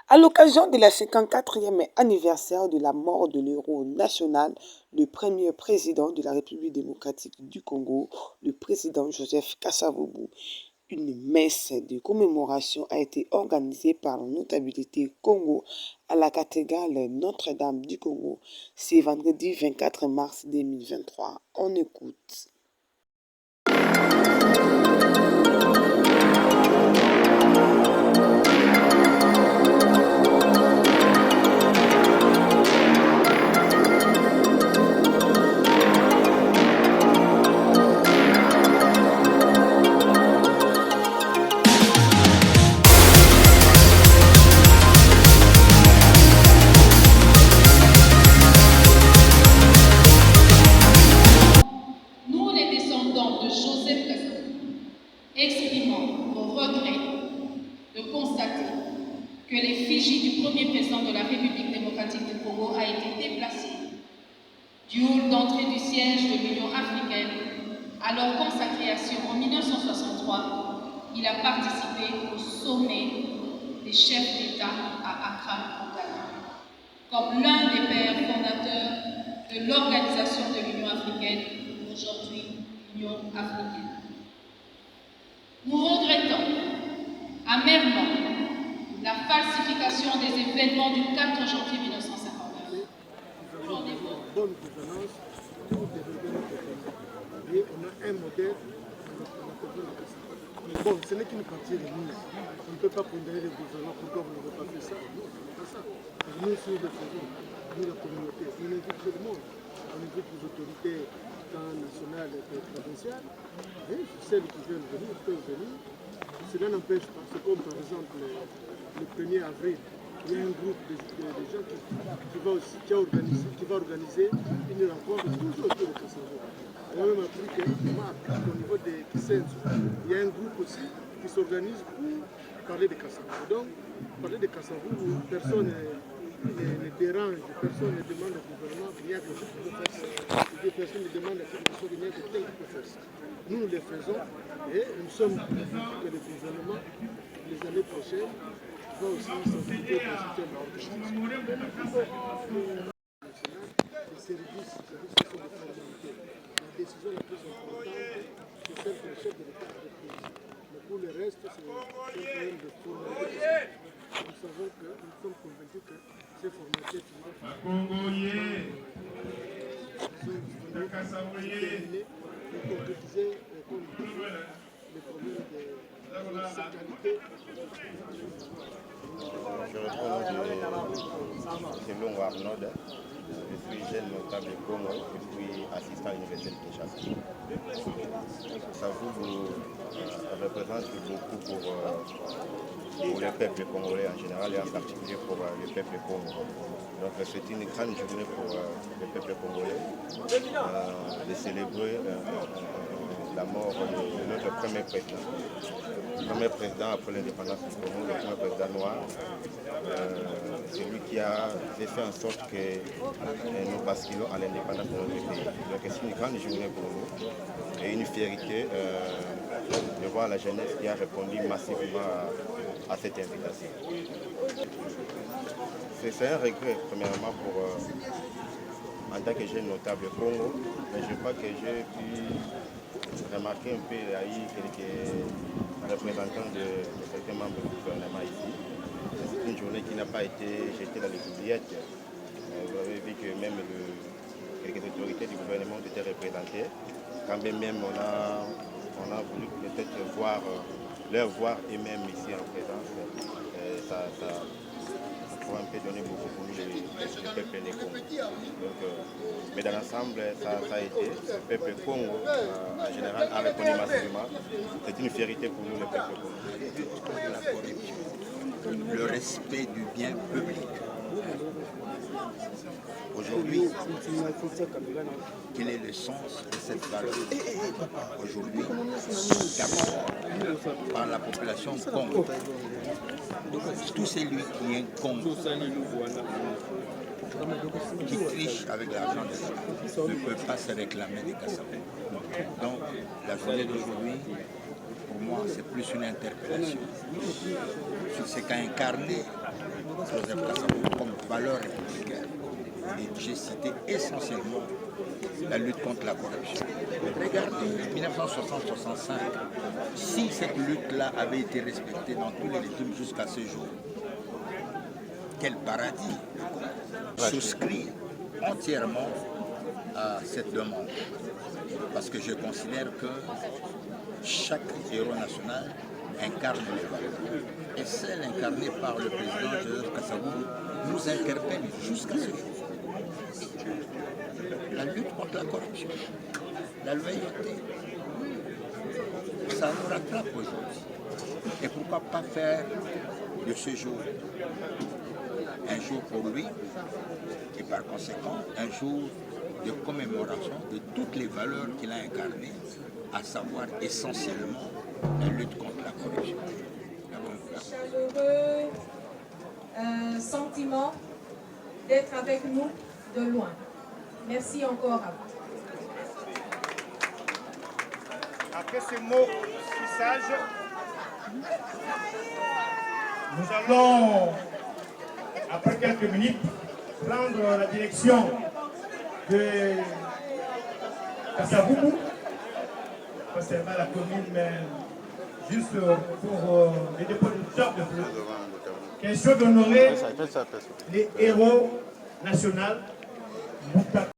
À l'occasion de la 54e anniversaire de la mort de l'héros national, le premier président de la République démocratique du Congo, le président Joseph Kasavubu, une messe de commémoration a été organisée par la notabilité Congo à la cathédrale Notre-Dame du Congo. C'est vendredi 24 mars 2023. On écoute. Exprimons nos regrets de constater que l'effigie du premier président de la République démocratique du Congo a été déplacée du hall d'entrée du siège de l'Union africaine. À leur consacration en 1963, il a participé au sommet des chefs d'État à Accra, au Ghana, comme l'un des pères fondateurs de l'organisation de l'Union africaine, aujourd'hui l'Union africaine. Nous regrettons amèrement la falsification des événements du 4 janvier 1959. Bonne gouvernance, et on a un modèle. Mais bon, ce n'est qu'une partie de nous. On ne peut pas condamner les gouvernements pourquoi vous n'avez pas fait ça. Non, pas ça. Nous, si nous le faisons, nous, la communauté, on invite tout le monde. On invite les autorités nationales et provinciales. Et celles qui veulent venir peuvent venir. Cela n'empêche pas. C'est comme par exemple le 1er avril. Il y a un groupe de gens qui va organiser une rencontre toujours autour de Kassavo. On a même appris qu'au niveau des Kisenzo, il y a un groupe aussi qui s'organise pour parler de Kassavo. Donc, parler de Kassavo, personne ne dérange, personne ne demande au gouvernement qu'il y a quelque chose qui peut faire ça. Personne ne demande à quelque chose qu'il y a quelqu'un qui peut faire ça. Nous, nous le faisons et nous sommes que le gouvernement, les années prochaines, va aussi s'occuper d'un système d'organisation. Les services qui sont des formalités. La décision la plus importante, c'est celle que le chef de l'État a prise. Mais pour le reste, c'est un problème de formalité. Nous savons que nous sommes convaincus que ces formalités finiront par terminer et concrétiser les problèmes de sécurité. Je reprends c'est Longo Arnaud. Je suis jeune notable de Congo et puis assistant à l'Université de Kinshasa. Ça vous représente beaucoup pour le peuple congolais en général et en particulier pour le peuple congolais. Donc c'est une grande journée pour le peuple congolais de célébrer la mort de notre premier président. Le premier président après l'indépendance du Congo, le premier président noir, c'est lui qui a fait en sorte que nous basculons à l'indépendance de notre pays. Donc c'est une grande journée pour nous et une fierté de voir la jeunesse qui a répondu massivement à cette invitation. C'est un regret premièrement en tant que jeune notable Congo, mais je crois que j'ai pu remarquer un peu quelques représentants de certains membres du gouvernement ici. C'est une journée qui n'a pas été jetée dans les oubliettes. Vous avez vu que même quelques autorités du gouvernement ont été représentées. Quand même on a voulu peut-être leur voir eux-mêmes ici en présence. Ça pourrait un peu donner beaucoup pour nous les peuples des Congo. Mais dans l'ensemble, ça a été. Le peuple Congo, en général, a reconnu massivement. C'est une fierté pour nous, le peuple Congo. La corruption, le respect du bien public. Aujourd'hui, quel est le sens de cette valeur? Aujourd'hui, capté par la population Congo. Tout celui qui est Congo, qui triche avec l'argent des autres, ne peut pas se réclamer des Kassavou. Donc, la journée d'aujourd'hui, pour moi, c'est plus une interpellation sur ce qu'a incarné Joseph Kasavubu comme valeur républicaine. Et j'ai cité essentiellement la lutte contre la corruption. Regardez, 1960-65, si cette lutte-là avait été respectée dans tous les régimes jusqu'à ce jour, quel paradis! Souscrit entièrement à cette demande. Parce que je considère que chaque héros national incarne les valeurs. Et celle incarnée par le président Joseph Kasavubu nous interpelle jusqu'à ce jour. La lutte contre la corruption, la loyauté, ça nous rattrape aujourd'hui. Et pourquoi pas faire de ce jour un jour pour lui et par conséquent un jour de commémoration de toutes les valeurs qu'il a incarnées, à savoir essentiellement la lutte contre la corruption. Chaleureux sentiment d'être avec nous de loin. Merci encore à vous. Après ces mots si sages, nous allons, après quelques minutes, prendre la direction de Kasavubu, pas seulement la commune, mais juste pour les dépôts de sorte de fleurs. Question d'honorer les héros nationaux.